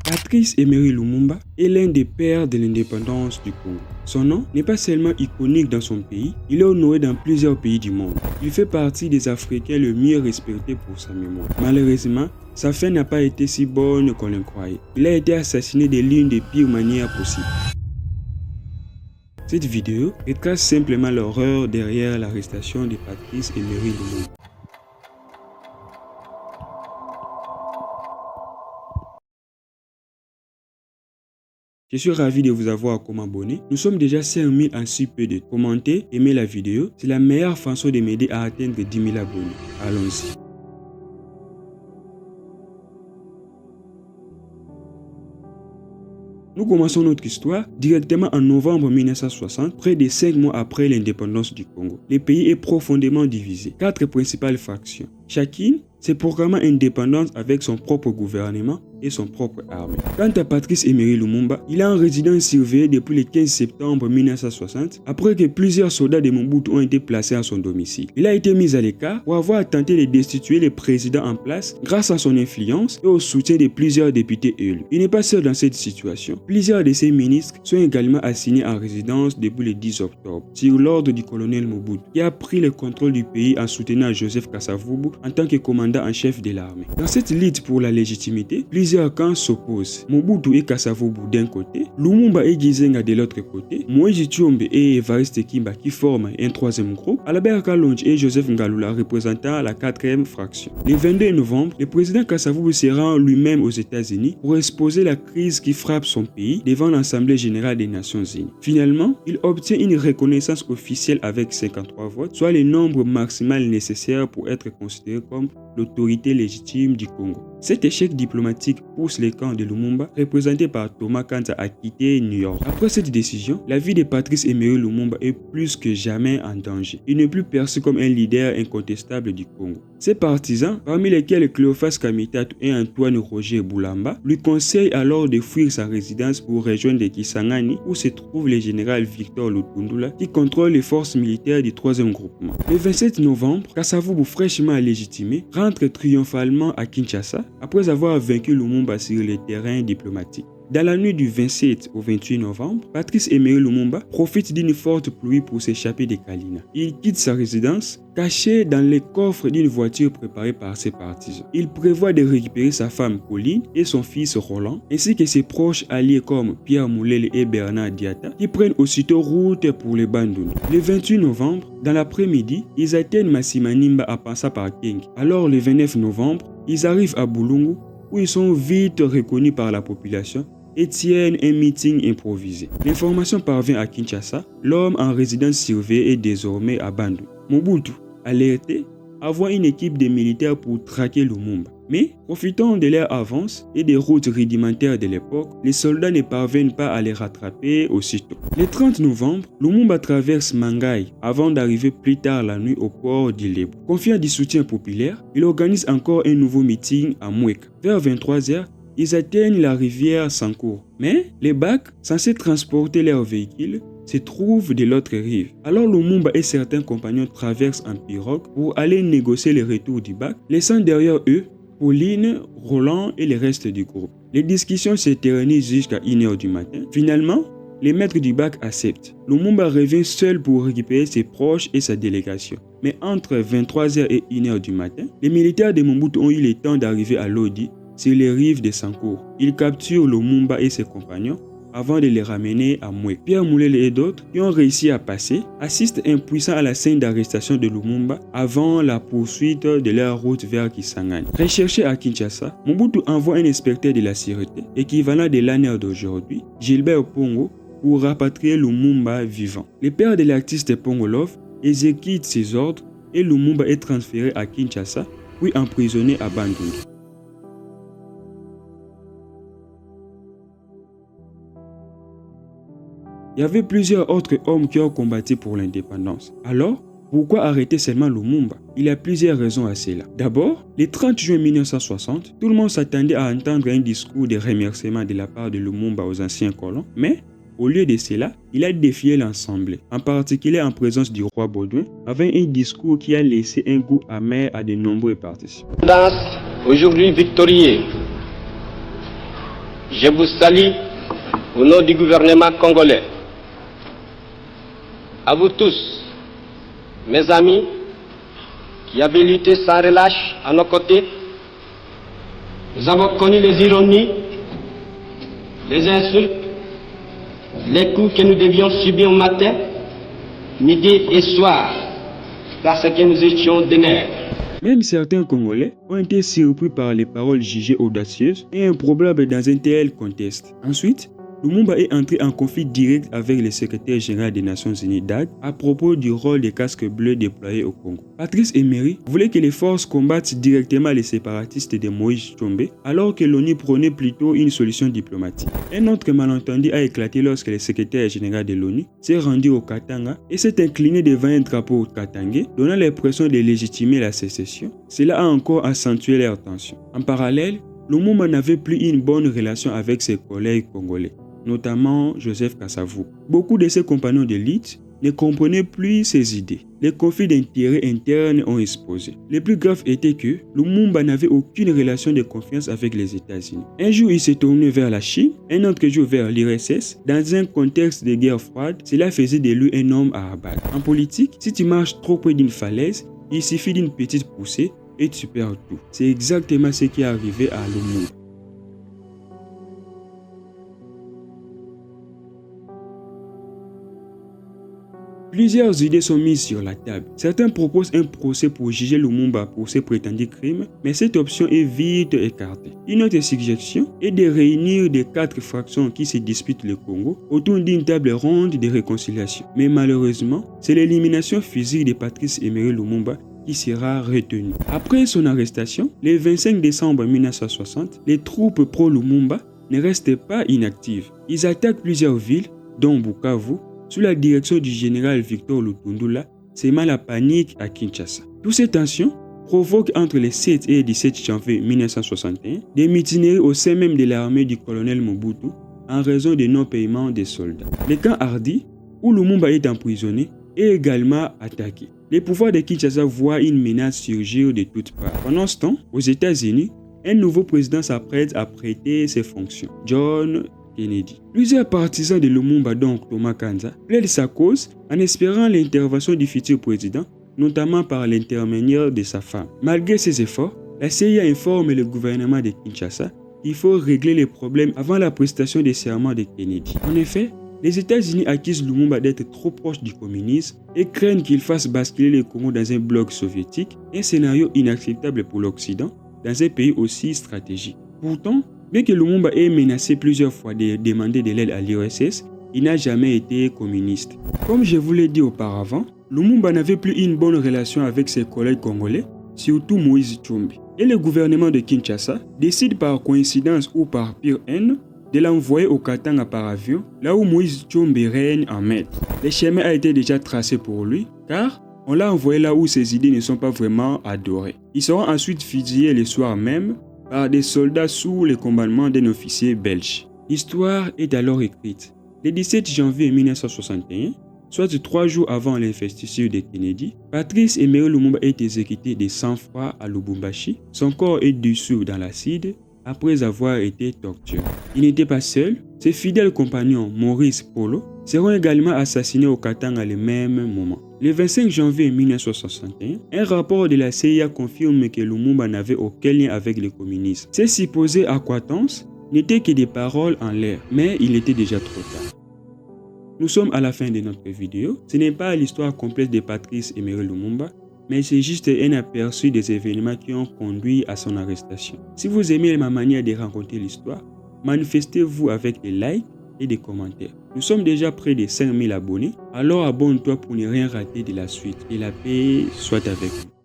Patrice Emery Lumumba est l'un des pères de l'indépendance du Congo. Son nom n'est pas seulement iconique dans son pays, il est honoré dans plusieurs pays du monde. Il fait partie des Africains le mieux respectés pour sa mémoire. Malheureusement, sa fin n'a pas été si bonne qu'on le croyait. Il a été assassiné de l'une des pires manières possibles. Cette vidéo retrace simplement l'horreur derrière l'arrestation de Patrice Emery Lumumba. Je suis ravi de vous avoir comme abonné. Nous sommes déjà 5000 en si peu de temps. Commentez, aimez la vidéo. C'est la meilleure façon de m'aider à atteindre 10 000 abonnés. Allons-y. Nous commençons notre histoire directement en novembre 1960, près de 5 mois après l'indépendance du Congo. Le pays est profondément divisé. 4 principales factions. Chacune s'est proclamée indépendante avec son propre gouvernement et son propre armée. Quant à Patrice Emery Lumumba, il est en résidence surveillée depuis le 15 septembre 1960, après que plusieurs soldats de Mobutu ont été placés à son domicile. Il a été mis à l'écart pour avoir tenté de destituer le président en place grâce à son influence et au soutien de plusieurs députés élus. Il n'est pas seul dans cette situation. Plusieurs de ses ministres sont également assignés en résidence depuis le 10 octobre, sur l'ordre du colonel Mobutu, qui a pris le contrôle du pays en soutenant Joseph Kasavubu en tant que commandant en chef de l'armée. Dans cette lutte pour la légitimité, plusieurs camps s'opposent. Mobutu et Kasavubu d'un côté, Lumumba et Gizenga de l'autre côté, Moïse Tshombe et Evariste Kimba qui forment un troisième groupe, Albert Kalonji et Joseph Ngalula représentant la quatrième fraction. Le 22 novembre, le président Kasavubu se rend lui-même aux États-Unis pour exposer la crise qui frappe son pays devant l'Assemblée générale des Nations unies. Finalement, il obtient une reconnaissance officielle avec 53 votes, soit le nombre maximal nécessaire pour être considéré comme l'autorité légitime du Congo. Cet échec diplomatique pousse les camps de Lumumba, représentés par Thomas Kanta, à quitter New York. Après cette décision, la vie de Patrice Emery Lumumba est plus que jamais en danger. Il n'est plus perçu comme un leader incontestable du Congo. Ses partisans, parmi lesquels Cléophas Kamitatu et Antoine Roger Boulamba, lui conseillent alors de fuir sa résidence pour rejoindre Kisangani, où se trouve le général Victor Lutundula, qui contrôle les forces militaires du 3e groupement. Le 27 novembre, Kasavubu, fraîchement légitimé, rentre triomphalement à Kinshasa après avoir vaincu Lumumba sur les terrains diplomatiques. Dans la nuit du 27 au 28 novembre, Patrice Emery Lumumba profite d'une forte pluie pour s'échapper de Kalina. Il quitte sa résidence, caché dans les coffres d'une voiture préparée par ses partisans. Il prévoit de récupérer sa femme Pauline et son fils Roland, ainsi que ses proches alliés comme Pierre Moulele et Bernard Diatta, qui prennent aussitôt route pour les Bandundu. Le 28 novembre, dans l'après-midi, ils atteignent Massimanimba à Pansa par King. Alors le 29 novembre, ils arrivent à Bulungu, où ils sont vite reconnus par la population et tiennent un meeting improvisé. L'information parvient à Kinshasa, l'homme en résidence surveillée est désormais à Bandundu. Mobutu, alerté, envoie une équipe de militaires pour traquer Lumumba. Mais, profitant de leur avance et des routes rudimentaires de l'époque, les soldats ne parviennent pas à les rattraper aussitôt. Le 30 novembre, Lumumba traverse Mangai avant d'arriver plus tard la nuit au port d'Ilebo. Confiant du soutien populaire, il organise encore un nouveau meeting à Mweka. Vers 23h, ils atteignent la rivière Sankour. Mais les bacs, censés transporter leurs véhicules, se trouvent de l'autre rive. Alors Lumumba et certains compagnons traversent en pirogue pour aller négocier le retour du bac, laissant derrière eux Pauline, Roland et le reste du groupe. Les discussions s'éternisent jusqu'à 1h du matin. Finalement, les maîtres du bac acceptent. Lumumba revient seul pour récupérer ses proches et sa délégation. Mais entre 23h et 1h du matin, les militaires de Mobutu ont eu le temps d'arriver à Lodi, sur les rives de Sankour. Ils capturent Lumumba et ses compagnons avant de les ramener à Mweka. Pierre Moulele et d'autres qui ont réussi à passer assistent impuissants à la scène d'arrestation de Lumumba avant la poursuite de leur route vers Kisangani. Recherché à Kinshasa, Mobutu envoie un inspecteur de la sûreté, équivalent de l'année d'aujourd'hui, Gilbert Pongo, pour rapatrier Lumumba vivant. Le père de l'artiste Pongolov exécute ses ordres et Lumumba est transféré à Kinshasa, puis emprisonné à Bandundu. Il y avait plusieurs autres hommes qui ont combattu pour l'indépendance. Alors, pourquoi arrêter seulement Lumumba? Il y a plusieurs raisons à cela. D'abord, le 30 juin 1960, tout le monde s'attendait à entendre un discours de remerciement de la part de Lumumba aux anciens colons, mais au lieu de cela, il a défié l'Assemblée, en particulier en présence du roi Baudouin, avec un discours qui a laissé un goût amer à de nombreux participants. Aujourd'hui victorieux, Je vous salue au nom du gouvernement congolais. À vous tous, mes amis, qui avez lutté sans relâche à nos côtés, nous avons connu les ironies, les insultes, les coups que nous devions subir matin, midi et soir, parce que nous étions des nègres. Même certains Congolais ont été surpris par les paroles jugées audacieuses et improbables dans un tel contexte. Ensuite, Lumumba est entré en conflit direct avec le secrétaire général des Nations Unies DAG à propos du rôle des casques bleus déployés au Congo. Patrice Emery voulait que les forces combattent directement les séparatistes de Moïse Tshombe, alors que l'ONU prônait plutôt une solution diplomatique. Un autre malentendu a éclaté lorsque le secrétaire général de l'ONU s'est rendu au Katanga et s'est incliné devant un drapeau katangais, donnant l'impression de légitimer la sécession. Cela a encore accentué leur tension. En parallèle, Lumumba n'avait plus une bonne relation avec ses collègues congolais, notamment Joseph Kasavubu. Beaucoup de ses compagnons de lutte ne comprenaient plus ses idées. Les conflits d'intérêts internes ont explosé. Le plus grave était que Lumumba n'avait aucune relation de confiance avec les États-Unis. Un jour, il s'est tourné vers la Chine, un autre jour vers l'URSS. Dans un contexte de guerre froide, cela faisait de lui un homme à abattre. En politique, si tu marches trop près d'une falaise, il suffit d'une petite poussée et tu perds tout. C'est exactement ce qui est arrivé à Lumumba. Plusieurs idées sont mises sur la table. Certains proposent un procès pour juger Lumumba pour ses prétendus crimes, mais cette option est vite écartée. Une autre suggestion est de réunir les 4 fractions qui se disputent le Congo autour d'une table ronde de réconciliation. Mais malheureusement, c'est l'élimination physique de Patrice Emery Lumumba qui sera retenue. Après son arrestation, le 25 décembre 1960, les troupes pro-Lumumba ne restent pas inactives. Ils attaquent plusieurs villes, dont Bukavu, sous la direction du général Victor Lutundula, sèmant la panique à Kinshasa. Toutes ces tensions provoquent entre le 7 et le 17 janvier 1961 des mutineries au sein même de l'armée du colonel Mobutu en raison du non-paiement des soldats. Le camp Hardi, où Lumumba est emprisonné, est également attaqué. Les pouvoirs de Kinshasa voient une menace surgir de toutes parts. Pendant ce temps, aux États-Unis, un nouveau président s'apprête à prêter ses fonctions, John Kennedy. Plusieurs partisans de Lumumba, donc Thomas Kanza, plaident sa cause en espérant l'intervention du futur président, notamment par l'intermédiaire de sa femme. Malgré ces efforts, la CIA informe le gouvernement de Kinshasa qu'il faut régler les problèmes avant la prestation des serments de Kennedy. En effet, les États-Unis accusent Lumumba d'être trop proche du communisme et craignent qu'il fasse basculer le Congo dans un bloc soviétique, un scénario inacceptable pour l'Occident dans un pays aussi stratégique. Pourtant, bien que Lumumba ait menacé plusieurs fois de demander de l'aide à l'URSS, il n'a jamais été communiste. Comme je vous l'ai dit auparavant, Lumumba n'avait plus une bonne relation avec ses collègues congolais, surtout Moïse Tshombe. Et le gouvernement de Kinshasa décide par coïncidence ou par pire haine de l'envoyer au Katanga par avion, là où Moïse Tshombe règne en maître. Le chemin a été déjà tracé pour lui, car on l'a envoyé là où ses idées ne sont pas vraiment adorées. Ils seront ensuite fusillés le soir même par des soldats sous le commandement d'un officier belge. L'histoire est alors écrite. Le 17 janvier 1961, soit 3 jours avant l'investiture de Kennedy, Patrice Emery Lumumba est exécuté de sang-froid à Lubumbashi. Son corps est dissous dans l'acide après avoir été torturé. Il n'était pas seul. Ses fidèles compagnons Maurice Polo seront également assassinés au Katanga le même moment. Le 25 janvier 1961, un rapport de la CIA confirme que Lumumba n'avait aucun lien avec le communisme. Ces supposées accointances n'étaient que des paroles en l'air, mais il était déjà trop tard. Nous sommes à la fin de notre vidéo. Ce n'est pas l'histoire complète de Patrice Emery Lumumba, mais c'est juste un aperçu des événements qui ont conduit à son arrestation. Si vous aimez ma manière de raconter l'histoire, manifestez-vous avec des likes et des commentaires. Nous sommes déjà près de 5000 abonnés, alors abonne-toi pour ne rien rater de la suite. Et la paix soit avec vous.